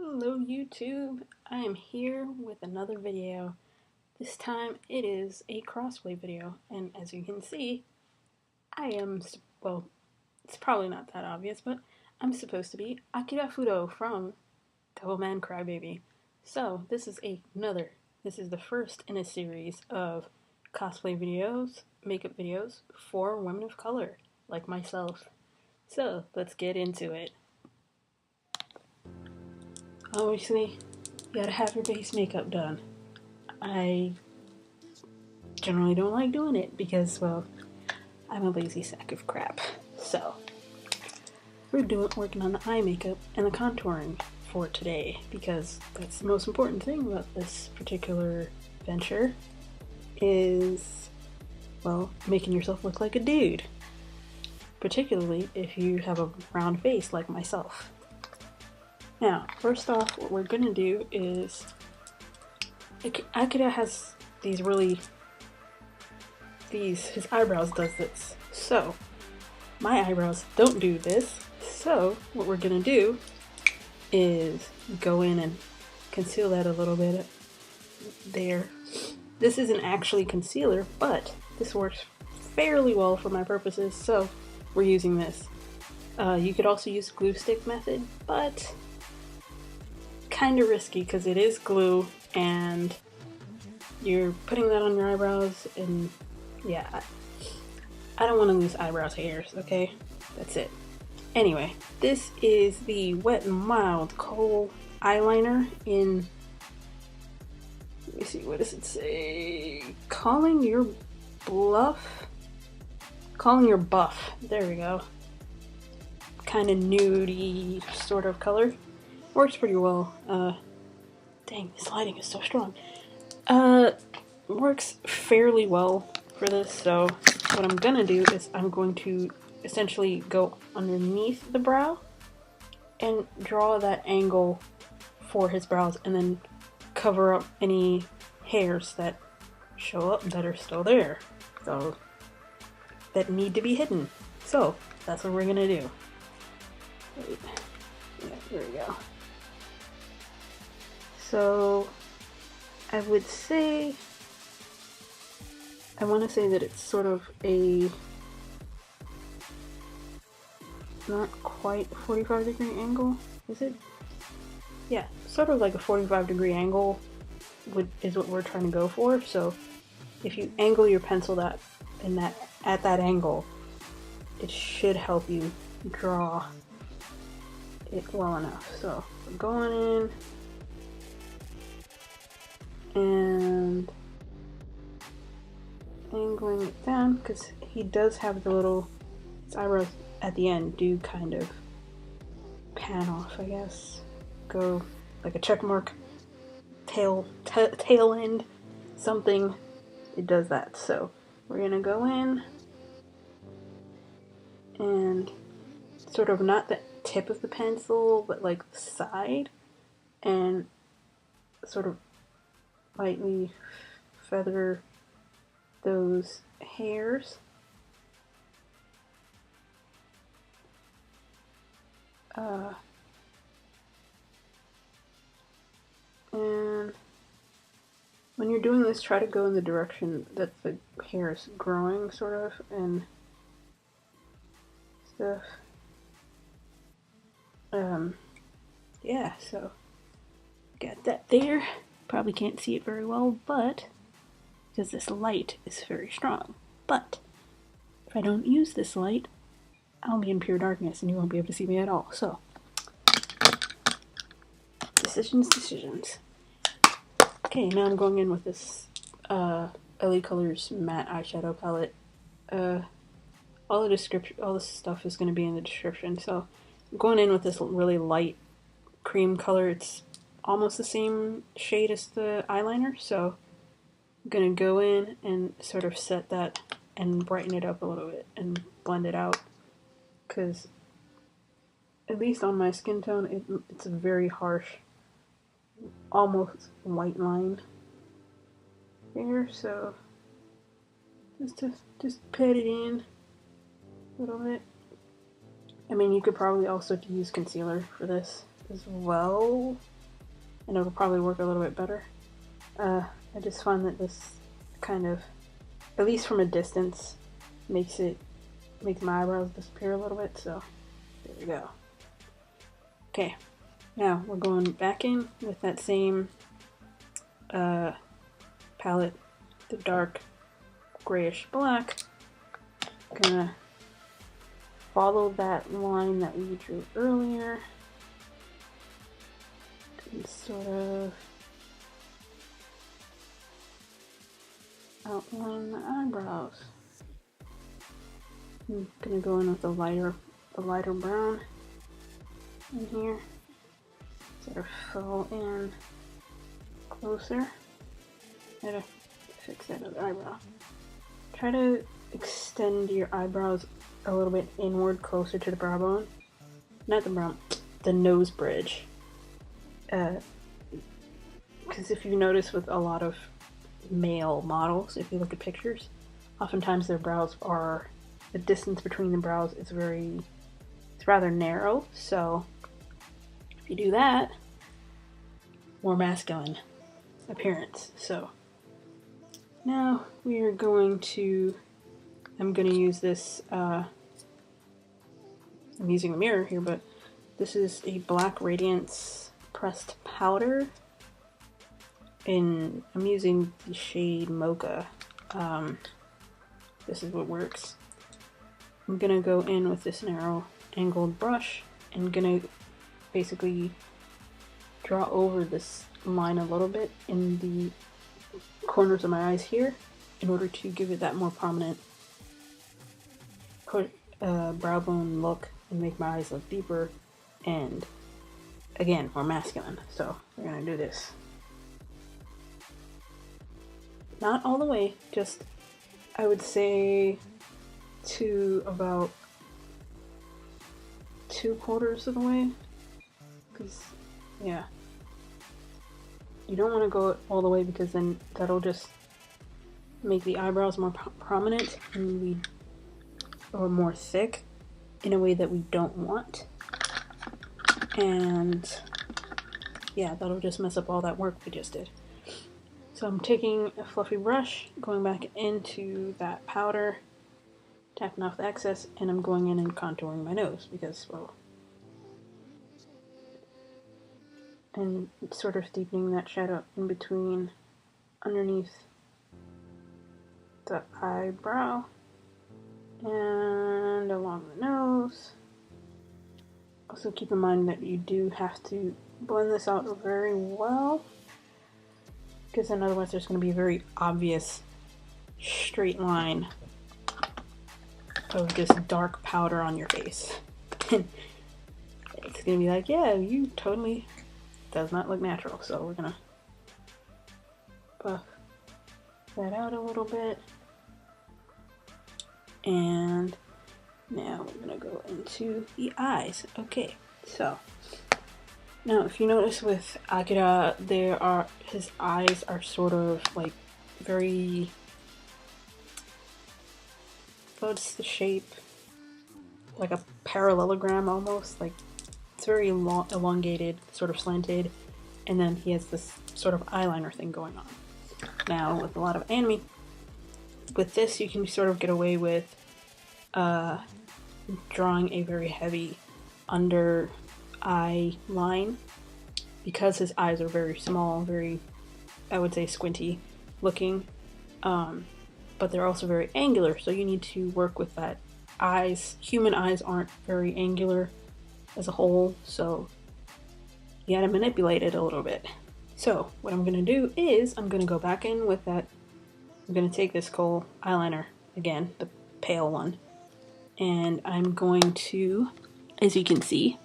Hello YouTube, I am here with another video. This time it is a crossplay video, and as you can see, I am, well, it's probably not that obvious, but I'm supposed to be Akira Fudo from Devilman Crybaby. So this is the first in a series of cosplay videos, makeup videos for women of color, like myself. So let's get into it. Obviously, you gotta have your base makeup done. I generally don't like doing it because, well, I'm a lazy sack of crap. So, we're working on the eye makeup and the contouring for today because that's the most important thing about this particular venture is, well, making yourself look like a dude. Particularly if you have a round face like myself. Now, first off, what we're gonna do is Akira has his eyebrows does this. So, my eyebrows don't do this. So, what we're gonna do is go in and conceal that a little bit there. This isn't actually concealer, but this works fairly well for my purposes, so we're using this. You could also use glue stick method, but kind of risky because it is glue and you're putting that on your eyebrows, and yeah, I don't want to lose eyebrows hairs, okay? That's it. Anyway, this is the Wet n Wild Kohl eyeliner in, let me see, what does it say? Calling your buff, there we go. Kind of nudie sort of color. Works pretty well. Dang, this lighting is so strong. Works fairly well for this, so what I'm gonna do is I'm going to essentially go underneath the brow and draw that angle for his brows and then cover up any hairs that show up that are still there, so that need to be hidden. So that's what we're gonna do. Wait. Yeah, there we go. So I would say, I want to say that it's sort of a, not quite 45-degree angle, is it? Yeah, sort of like a 45-degree angle is what we're trying to go for. So if you angle your pencil at that angle, it should help you draw it well enough. So we're going in and angling it down because he does have his eyebrows at the end do kind of pan off, I guess. Go like a check mark, tail end, something. It does that. So we're gonna go in and sort of not the tip of the pencil, but like the side, and sort of lightly feather those hairs. And when you're doing this, try to go in the direction that the hair is growing, sort of, and stuff. Yeah, so got that there. Probably can't see it very well, but because this light is very strong. But if I don't use this light, I'll be in pure darkness and you won't be able to see me at all. So decisions. Okay, now I'm going in with this L.A Colors matte eyeshadow palette. All this stuff is going to be in the description. So I'm going in with this really light cream color. It's almost the same shade as the eyeliner, so I'm gonna go in and sort of set that and brighten it up a little bit and blend it out, because at least on my skin tone it's a very harsh, almost white line there. So just pat it in a little bit. I mean, you could probably also use concealer for this as well, and it'll probably work a little bit better. I just find that this kind of, at least from a distance, makes my eyebrows disappear a little bit, so there we go. Okay, now we're going back in with that same palette, the dark grayish black. Gonna follow that line that we drew earlier and sort of outline the eyebrows. I'm gonna go in with the lighter brown in here. Sort of fill in closer. Gotta fix that other eyebrow. Try to extend your eyebrows a little bit inward, closer to the brow bone. Not the brow, the nose bridge. Because if you notice with a lot of male models, if you look at pictures, oftentimes their brows are, the distance between the brows is it's rather narrow. So if you do that, more masculine appearance. So now we are going to, I'm going to use this, I'm using a mirror here, but this is a black radiance pressed powder, and I'm using the shade Mocha. This is what works. I'm gonna go in with this narrow angled brush and gonna basically draw over this line a little bit in the corners of my eyes here in order to give it that more prominent brow bone look and make my eyes look deeper and, again, more masculine. So we're gonna do this. Not all the way, just, I would say, to about 2/4 of the way, because, yeah, you don't want to go all the way because then that'll just make the eyebrows more prominent and or more thick in a way that we don't want, and yeah, that'll just mess up all that work we just did. So I'm taking a fluffy brush, going back into that powder, tapping off the excess, and I'm going in and contouring my nose because, well, and sort of deepening that shadow in between, underneath the eyebrow and along the nose. Also keep in mind that you do have to blend this out very well, because then otherwise there's going to be a very obvious straight line of just dark powder on your face. And it's going to be like, yeah, you totally, does not look natural. So we're going to buff that out a little bit. And now we're going to go into the eyes. Okay, so now if you notice with Akira, his eyes are sort of like very, what's the shape? Like a parallelogram almost, like it's very elongated, sort of slanted, and then he has this sort of eyeliner thing going on. Now with a lot of anime, with this you can sort of get away with drawing a very heavy under eye line because his eyes are very small, very, I would say, squinty looking, but they're also very angular, so you need to work with that. Human eyes aren't very angular as a whole, so you gotta manipulate it a little bit. So what I'm gonna do is I'm gonna go back in with that. I'm gonna take this Kohl eyeliner again, the pale one, and I'm going to, as you can see,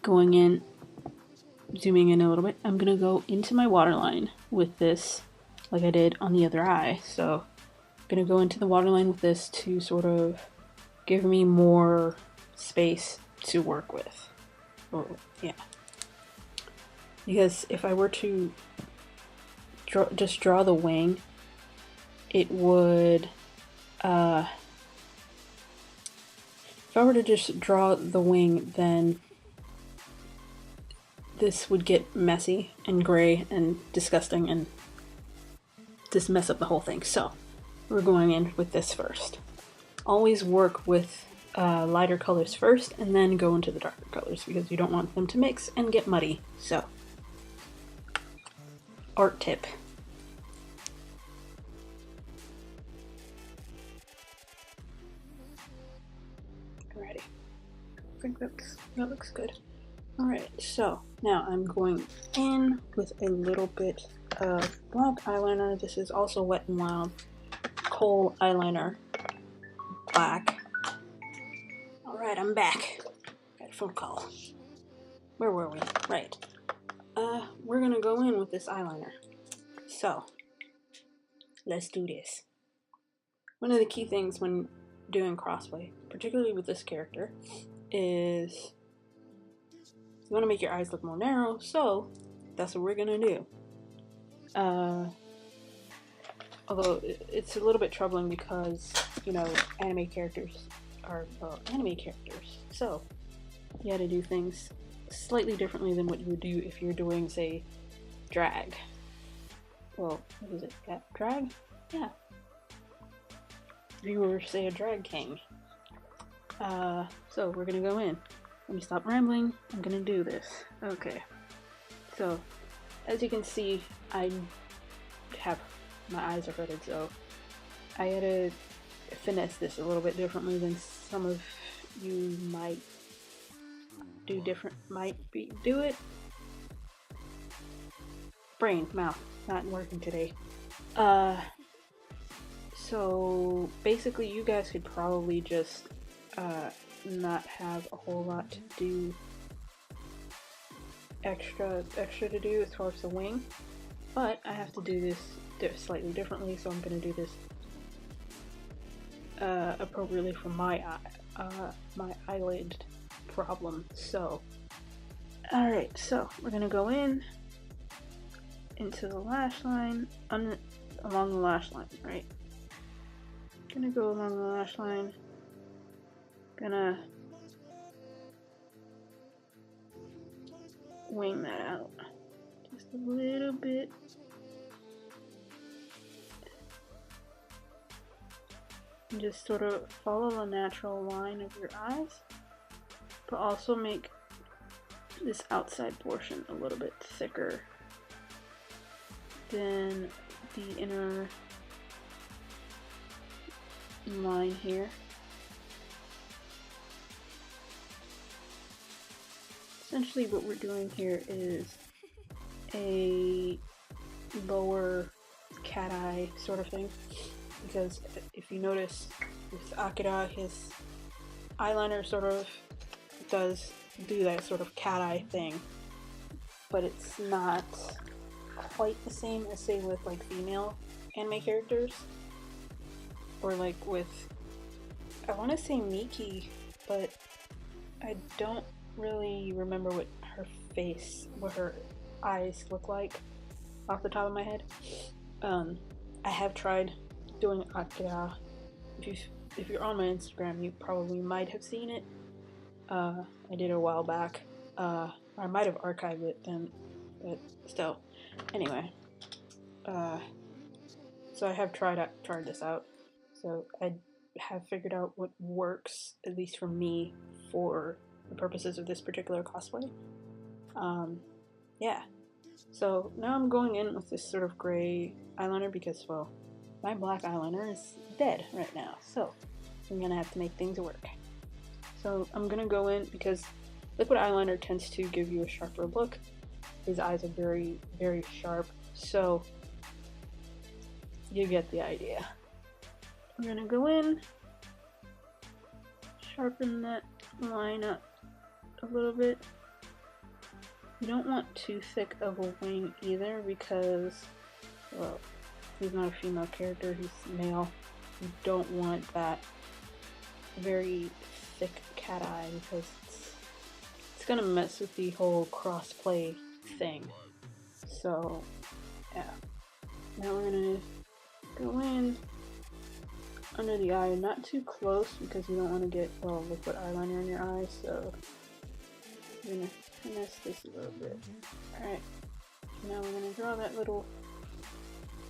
going in, zooming in a little bit, I'm gonna go into my waterline with this like I did on the other eye. So I'm gonna go into the waterline with this to sort of give me more space to work with. Oh, yeah. Because if I were to just draw the wing, it would, if I were to just draw the wing, then this would get messy and gray and disgusting and just mess up the whole thing. So we're going in with this first. Always work with lighter colors first and then go into the darker colors because you don't want them to mix and get muddy. So, art tip. Alrighty. I think that looks good. Alright, so now I'm going in with a little bit of black eyeliner. This is also Wet n Wild Kohl eyeliner. Black. Alright, I'm back. Got a phone call. Where were we? Right. We're gonna go in with this eyeliner. So, let's do this. One of the key things when doing crossplay, particularly with this character, is you want to make your eyes look more narrow, so that's what we're gonna do. Although it's a little bit troubling because, you know, anime characters are anime characters, so you had to do things slightly differently than what you would do if you're doing, say, drag. Well, what is it? Yeah, drag? Yeah. If you were, say, a drag king. So we're gonna go in. Let me stop rambling. I'm gonna do this. Okay. So, as you can see, I have my eyes are hooded, so I had to finesse this a little bit differently than some of you might do do it. Brain, mouth, not working today. So basically you guys could probably just not have a whole lot to do extra to do as far as the wing, but I have to do this slightly differently, so I'm going to do this appropriately for my eyelid problem. So, alright, so we're going to go into the lash line, along the lash line, right? Gonna go along the lash line, gonna wing that out just a little bit. And just sort of follow the natural line of your eyes, but also make this outside portion a little bit thicker than the inner line here. Essentially what we're doing here is a lower cat eye sort of thing, because if you notice with Akira, his eyeliner sort of does do that sort of cat eye thing, but it's not quite the same as, say, with like female anime characters, or like with, I want to say Miki, but I don't really remember what her eyes look like off the top of my head. I have tried doing Akira. If you're on my Instagram, you probably might have seen it. I did it a while back. I might have archived it then, but still. Anyway, so I have tried this out. So I have figured out what works, at least for me, for the purposes of this particular cosplay. Yeah. So now I'm going in with this sort of gray eyeliner because, well, my black eyeliner is dead right now. So I'm gonna have to make things work. So I'm gonna go in because liquid eyeliner tends to give you a sharper look. His eyes are very, very sharp. So you get the idea. I'm gonna go in, sharpen that line up a little bit. You don't want too thick of a wing either because, well, he's not a female character, he's male. You don't want that very thick cat eye because it's gonna mess with the whole crossplay thing. So, yeah. Now we're gonna go in under the eye, not too close because you don't want to get, well, liquid eyeliner in your eyes, so you're gonna finesse this a little bit. Alright, now we're going to draw that little...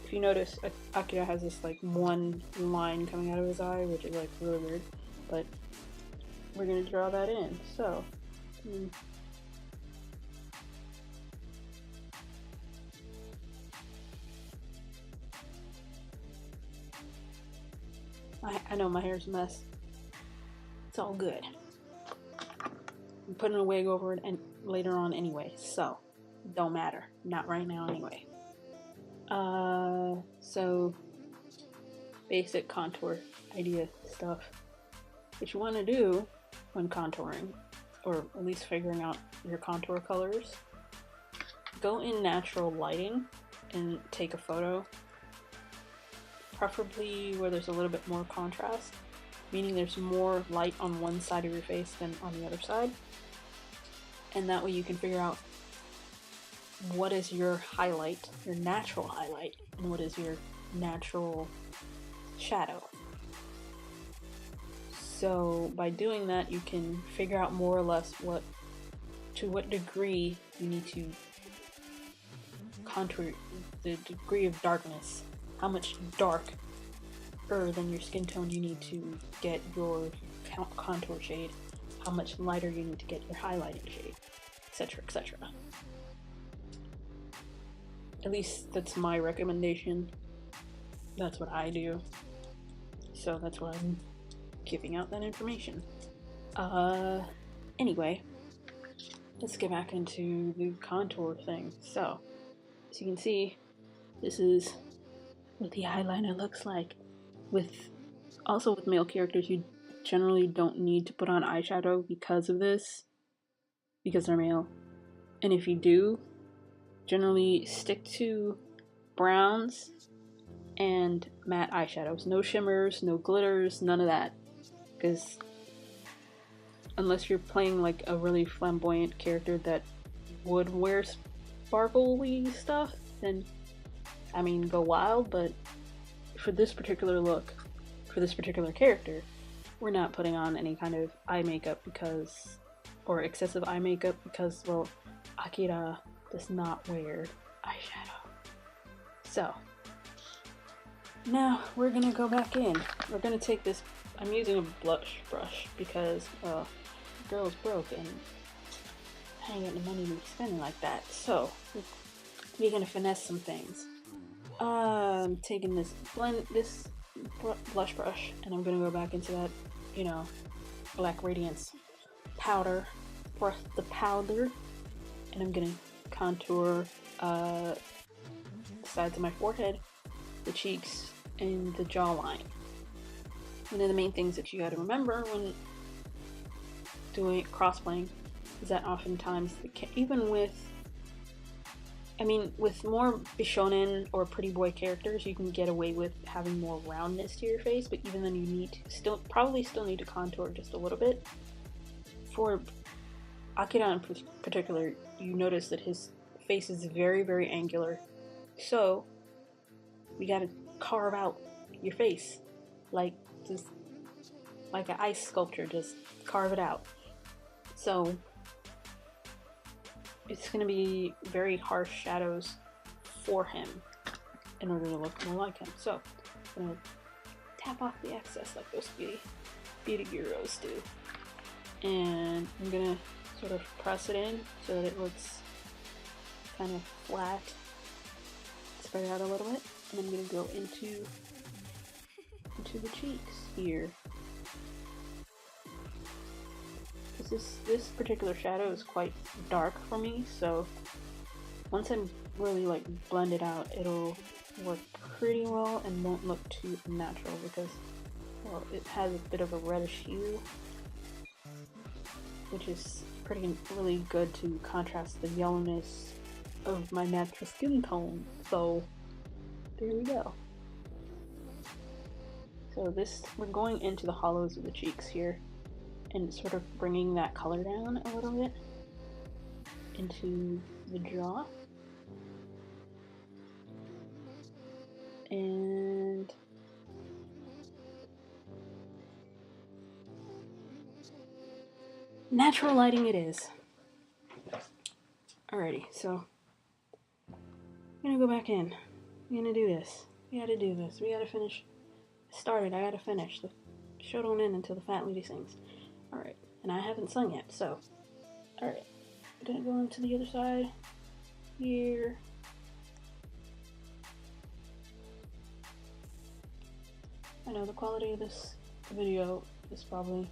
If you notice, Akira has this like one line coming out of his eye, which is like really weird, but we're going to draw that in. So, I know my hair's a mess. It's all good. I'm putting a wig over it and later on anyway, so don't matter. Not right now anyway. So basic contour idea stuff. What you want to do when contouring, or at least figuring out your contour colors, go in natural lighting and take a photo, preferably where there's a little bit more contrast, meaning there's more light on one side of your face than on the other side, and that way you can figure out what is your highlight, your natural highlight, and what is your natural shadow. So by doing that, you can figure out more or less to what degree you need to contour, the degree of darkness, how much darker than your skin tone you need to get your contour shade, how much lighter you need to get your highlighting shade, etc., etc. At least that's my recommendation. That's what I do. So that's why I'm giving out that information. Anyway, let's get back into the contour thing. So, as you can see, this is what the eyeliner looks like. Also with male characters, you generally don't need to put on eyeshadow because of this, because they're male. And if you do, generally stick to browns and matte eyeshadows. No shimmers, no glitters, none of that. Because unless you're playing like a really flamboyant character that would wear sparkly stuff, then I mean go wild, but for this particular look, for this particular character, we're not putting on any kind of eye makeup because, or excessive eye makeup because, well, Akira does not wear eyeshadow. So, now we're gonna go back in. We're gonna take this, I'm using a blush brush because, well, the girl's broke and I ain't got the money to be spending like that. So, we're gonna finesse some things. I'm taking this blush brush and I'm gonna go back into that, you know, black radiance powder, the powder, and I'm gonna contour the sides of my forehead, the cheeks, and the jawline. One of the main things that you gotta remember when doing crossplaying is that oftentimes, even with more Bishonen or pretty boy characters, you can get away with having more roundness to your face, but even then you need to probably still need to contour just a little bit. For Akira in particular, you notice that his face is very, very angular. So, we gotta carve out your face. Like an ice sculpture, just carve it out. So, it's going to be very harsh shadows for him in order to look more like him. So, I'm going to tap off the excess like those beauty gurus do. And I'm going to sort of press it in so that it looks kind of flat. Spread it out a little bit. And I'm going to go into the cheeks here. This particular shadow is quite dark for me, so once I'm really like blend it out, it'll work pretty well and won't look too natural because, well, it has a bit of a reddish hue, which is really good to contrast the yellowness of my natural skin tone. So there we go. So we're going into the hollows of the cheeks here and sort of bringing that color down a little bit into the jaw. And natural lighting it is. Alrighty, so I'm gonna go back in. We're gonna do this. We gotta do this. We gotta finish. Started, I gotta finish. The show don't end until the fat lady sings. Alright, and I haven't sung yet, so. Alright, I'm gonna go into the other side. Here. I know the quality of this video is probably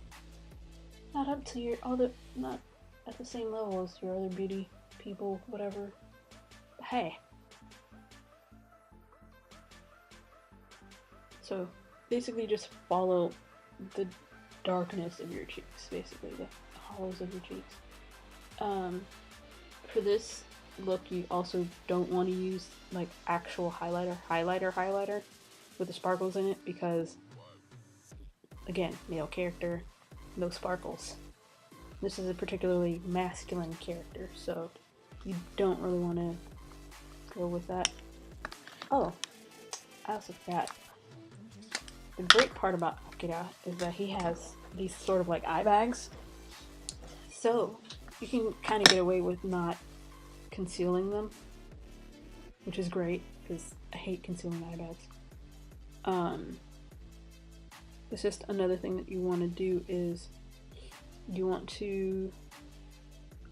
not up to your other, not at the same level as your other beauty people, whatever. But hey. So basically just follow the darkness of your cheeks, basically the hollows of your cheeks. For this look, you also don't want to use like actual highlighter with the sparkles in it, because again, male character, no sparkles. This is a particularly masculine character, so you don't really want to go with that. Oh, I also forgot. The great part about Akira is that he has these sort of like eye bags, so you can kind of get away with not concealing them, which is great because I hate concealing eye bags. It's just another thing that you want to do is you want to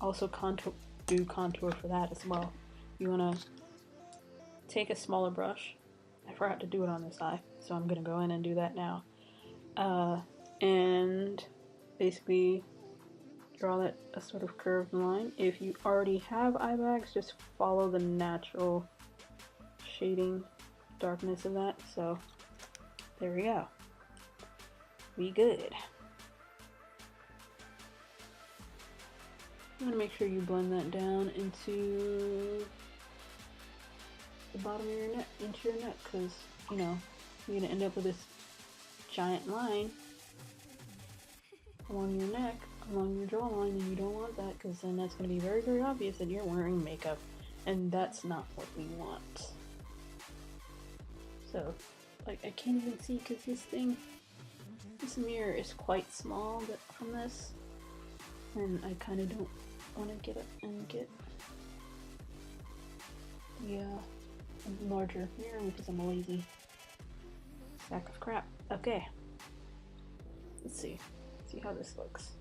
also do contour for that as well. You want to take a smaller brush. I forgot to do it on this eye, so I'm gonna go in and do that now. And basically draw that a sort of curved line. If you already have eye bags, just follow the natural shading darkness of that. So there we go. We good. I'm gonna make sure you blend that down into the bottom of your neck, into your neck, because you know you're gonna end up with this giant line along your neck, along your jawline, and you don't want that, because then that's gonna be very, very obvious that you're wearing makeup, and that's not what we want. So, like, I can't even see because this mirror is quite small from this, and I kind of don't want to get up and get the larger mirror because I'm a lazy sack of crap. Okay, let's see how this looks.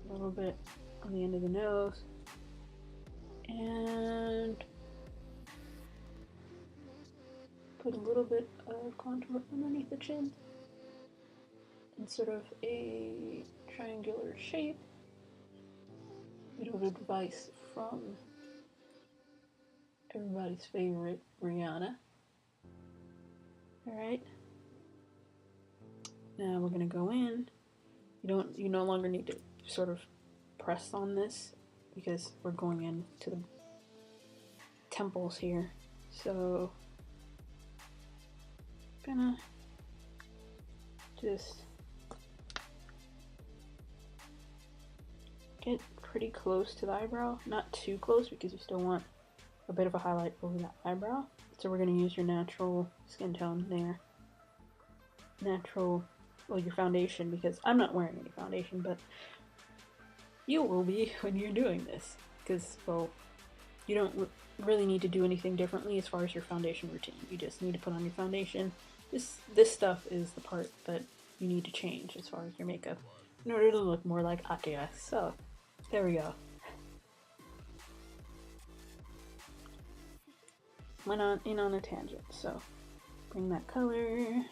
A little bit on the end of the nose, and put a little bit of contour underneath the chin in sort of a triangular shape. Bit of advice from everybody's favorite Rihanna. Alright. Now we're gonna go in. You no longer need to sort of press on this because we're going into the temples here. So gonna just get pretty close to the eyebrow, not too close because you still want a bit of a highlight over that eyebrow. So we're going to use your natural skin tone there. Well, your foundation, because I'm not wearing any foundation, but you will be when you're doing this. Because, well, you don't really need to do anything differently as far as your foundation routine. You just need to put on your foundation. This stuff is the part that you need to change as far as your makeup in order to look more like Akira. So, there we go. Went in on a tangent, so bring that color,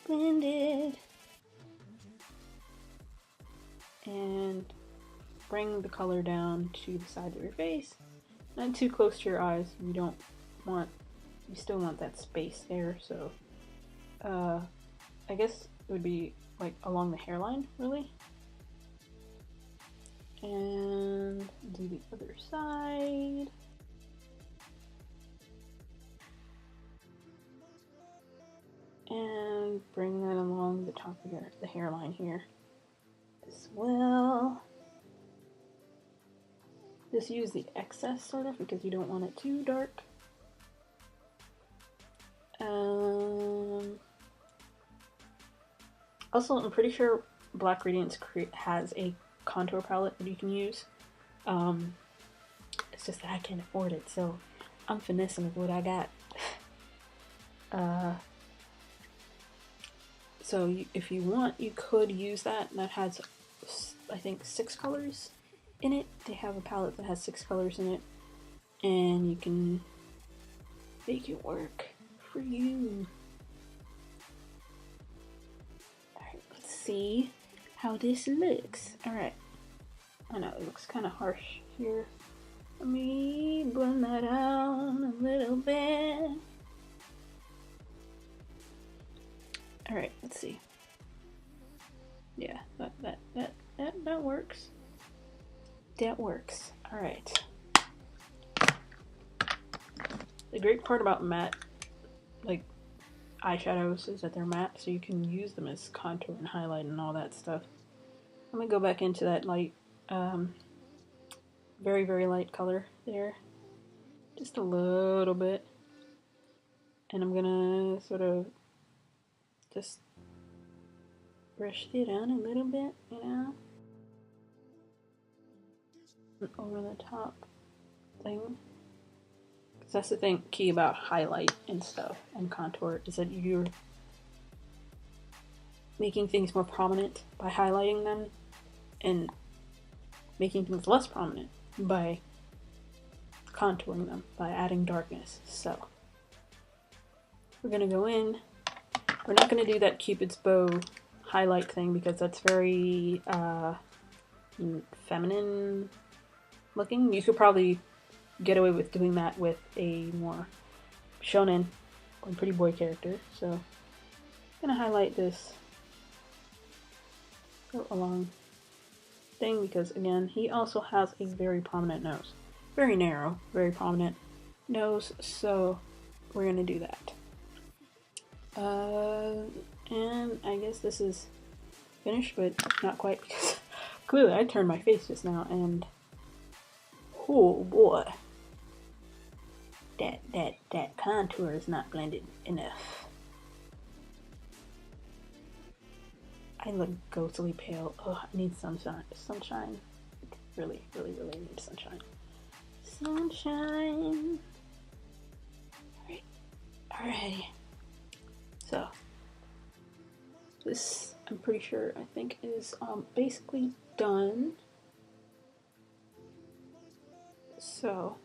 blend it, and bring the color down to the side of your face, not too close to your eyes. You still want that space there, so I guess it would be like along the hairline, really. And do the other side. And bring that along the top of the hairline here as well. Just use the excess sort of because you don't want it too dark. Also, I'm pretty sure Black Radiance has a contour palette that you can use. It's just that I can't afford it, so I'm finessing with what I got. So if you want, you could use that. That has, I think, 6 colors in it. They have a palette that has 6 colors in it, and you can make it work for you. Alright, let's see how this looks. Alright, I know it looks kind of harsh here. Let me blend that out a little bit. Alright, let's see. Yeah, that works. That works. Alright. The great part about matte, like, eyeshadows is that they're matte, so you can use them as contour and highlight and all that stuff. I'm gonna go back into that light, very, very light color there. Just a little bit. And I'm gonna sort of just brush it on a little bit, you know? Over the top thing. Because that's the thing, key about highlight and stuff and contour, is that you're making things more prominent by highlighting them and making things less prominent by contouring them, by adding darkness. So we're gonna go in. We're not gonna do that Cupid's bow highlight thing because that's very feminine looking. You could probably get away with doing that with a more shonen or pretty boy character. So I'm gonna highlight this along thing because, again, he also has a very prominent nose. Very narrow, very prominent nose, so we're gonna do that. And I guess this is finished, but not quite because clearly I turned my face just now and oh boy, that contour is not blended enough. I look ghostly pale. Oh, I need sunshine. Sunshine. Really, really, really need sunshine. Sunshine. Alright. Alrighty. So, this, I'm pretty sure, I think is basically done. So,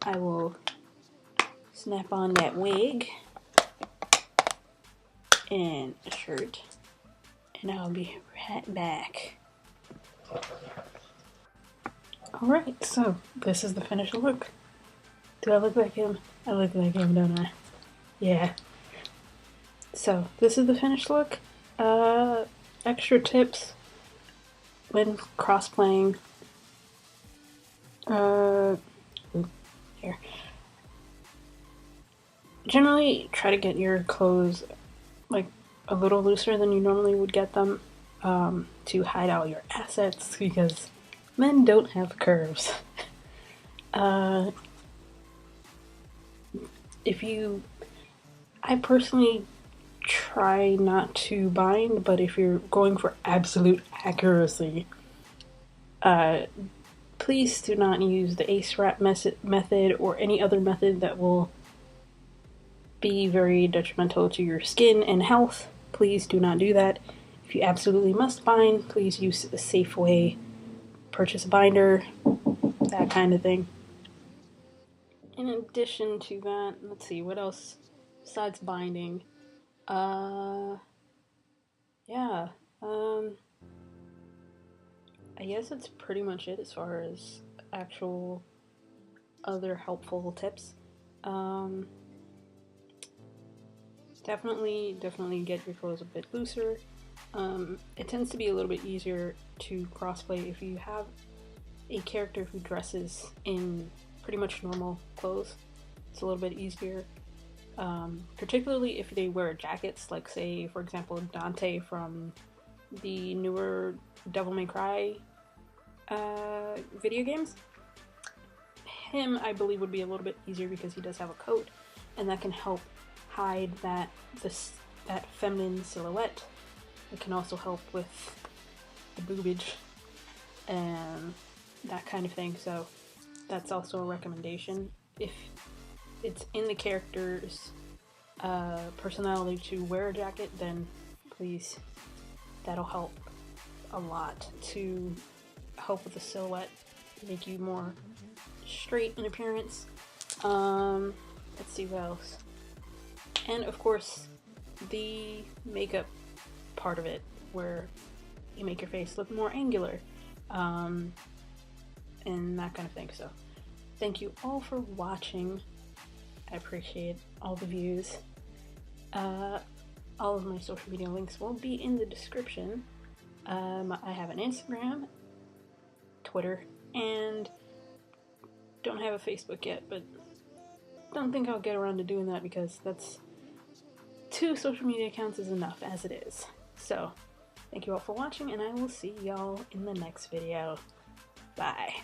I will snap on that wig and a shirt, and I'll be right back. Alright, so this is the finished look. Do I look like him? I look like him, don't I? Yeah. So, this is the finished look. Extra tips when cross-playing. Here. Generally, try to get your clothes like a little looser than you normally would get them to hide out your assets because men don't have curves. I personally try not to bind, but if you're going for absolute accuracy, please do not use the ace wrap method or any other method that will be very detrimental to your skin and health. Please do not do that. If you absolutely must bind, please use a safe way. Purchase a binder, that kind of thing. In addition to that, let's see, what else besides binding? I guess that's pretty much it as far as actual other helpful tips. Definitely get your clothes a bit looser. It tends to be a little bit easier to crossplay if you have a character who dresses in pretty much normal clothes. It's a little bit easier. Particularly if they wear jackets, like say, for example, Dante from the newer Devil May Cry video games. Him, I believe, would be a little bit easier because he does have a coat, and that can help hide that feminine silhouette. It can also help with the boobage and that kind of thing. So that's also a recommendation. If it's in the character's personality to wear a jacket, then please, that'll help a lot to help with the silhouette, make you more straight in appearance. Let's see what else. And of course, the makeup part of it, where you make your face look more angular, and that kind of thing. So thank you all for watching. I appreciate all the views. All of my social media links will be in the description. I have an Instagram, Twitter, and don't have a Facebook yet, but don't think I'll get around to doing that because that's 2 social media accounts is enough as it is. So thank you all for watching, and I will see y'all in the next video. Bye.